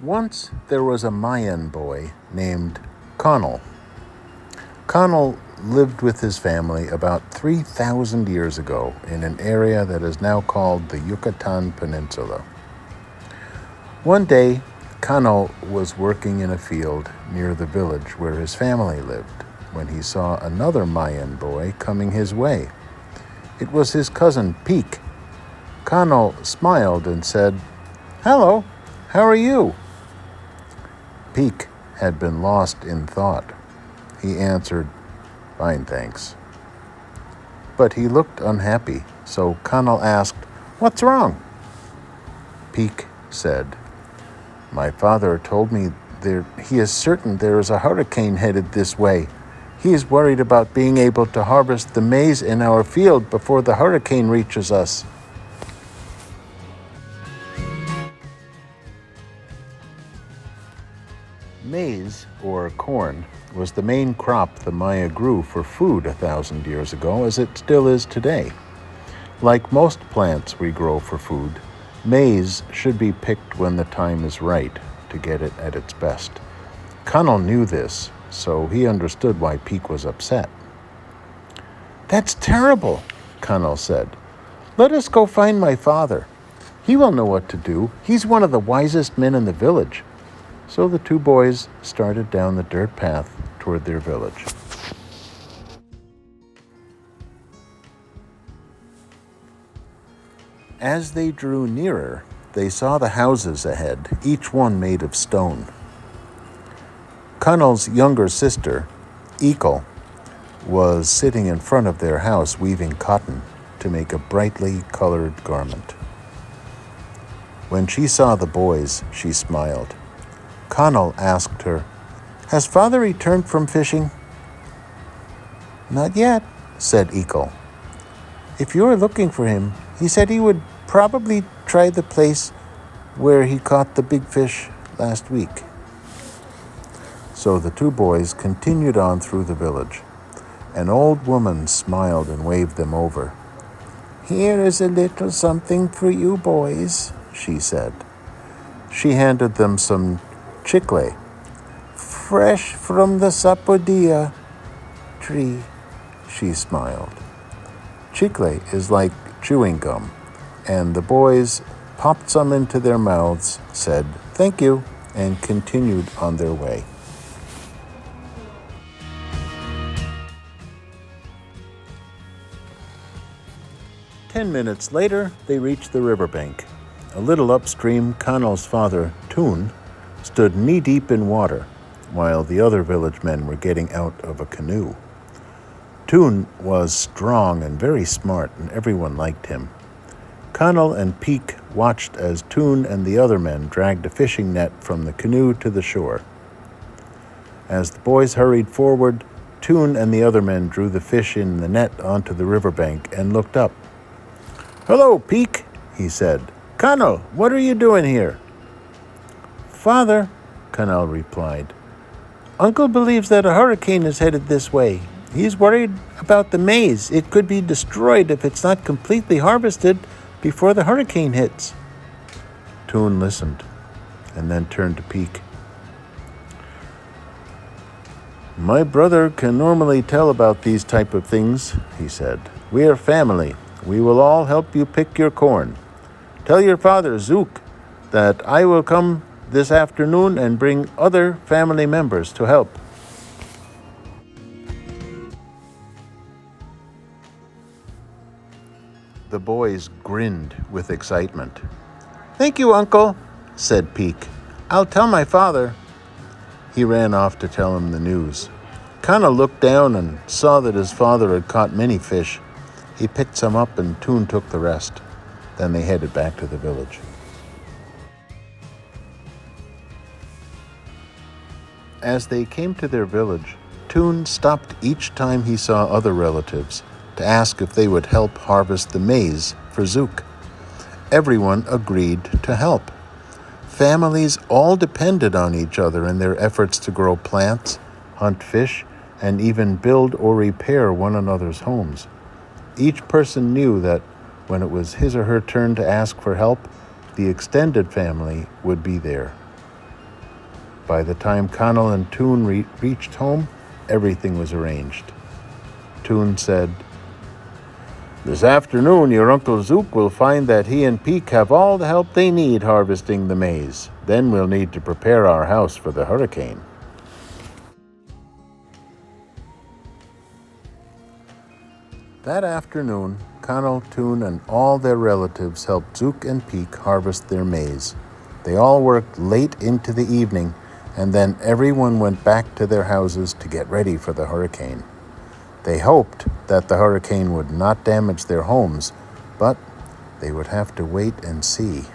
Once there was a Mayan boy named Connell. Connell lived with his family about 3,000 years ago in an area that is now called the Yucatan Peninsula. One day, Connell was working in a field near the village where his family lived when he saw another Mayan boy coming his way. It was his cousin Peek. Connell smiled and said, "Hello, how are you?" Peek had been lost in thought. He answered, "Fine, thanks." But he looked unhappy, so Connell asked, "What's wrong?" Peek said, "My father told me he is certain there is a hurricane headed this way. He is worried about being able to harvest the maize in our field before the hurricane reaches us." Maize, or corn, was the main crop the Maya grew for food 1,000 years ago, as it still is today. Like most plants we grow for food, maize should be picked when the time is right to get it at its best. Connell knew this, so he understood why Peek was upset. "That's terrible," Connell said. "Let us go find my father. He will know what to do. He's one of the wisest men in the village." So the two boys started down the dirt path toward their village. As they drew nearer, they saw the houses ahead, each one made of stone. Connell's younger sister, Ekel, was sitting in front of their house weaving cotton to make a brightly colored garment. When she saw the boys, she smiled. Connell asked her, "Has father returned from fishing?" "Not yet," said Ekel. "If you are looking for him, he said he would probably try the place where he caught the big fish last week." So the two boys continued on through the village. An old woman smiled and waved them over. "Here is a little something for you boys," she said. She handed them some chikley, fresh from the sapodia tree. She smiled. Chikley is like chewing gum, and the boys popped some into their mouths, said "thank you," and continued on their way. 10 minutes later, they reached the riverbank. A little upstream, Connell's father, Toon, stood knee-deep in water, while the other village men were getting out of a canoe. Toon was strong and very smart, and everyone liked him. Connell and Peek watched as Toon and the other men dragged a fishing net from the canoe to the shore. As the boys hurried forward, Toon and the other men drew the fish in the net onto the riverbank and looked up. "Hello, Peek," he said. "Connell, what are you doing here?" "Father," Connell replied, "Uncle believes that a hurricane is headed this way. He's worried about the maize. It could be destroyed if it's not completely harvested before the hurricane hits." Toon listened and then turned to Peek. "My brother can normally tell about these type of things," he said. "We are family. We will all help you pick your corn. Tell your father, Zook, that I will come this afternoon and bring other family members to help." The boys grinned with excitement. "Thank you, Uncle," said Peek. "I'll tell my father." He ran off to tell him the news. Connell looked down and saw that his father had caught many fish. He picked some up and Toon took the rest. Then they headed back to the village. As they came to their village, Toon stopped each time he saw other relatives to ask if they would help harvest the maize for Zook. Everyone agreed to help. Families all depended on each other in their efforts to grow plants, hunt fish, and even build or repair one another's homes. Each person knew that when it was his or her turn to ask for help, the extended family would be there. By the time Connell and Toon reached home, everything was arranged. Toon said, "This afternoon your Uncle Zook will find that he and Peek have all the help they need harvesting the maize. Then we'll need to prepare our house for the hurricane." That afternoon, Connell, Toon, and all their relatives helped Zook and Peek harvest their maize. They all worked late into the evening, and then everyone went back to their houses to get ready for the hurricane. They hoped that the hurricane would not damage their homes, but they would have to wait and see.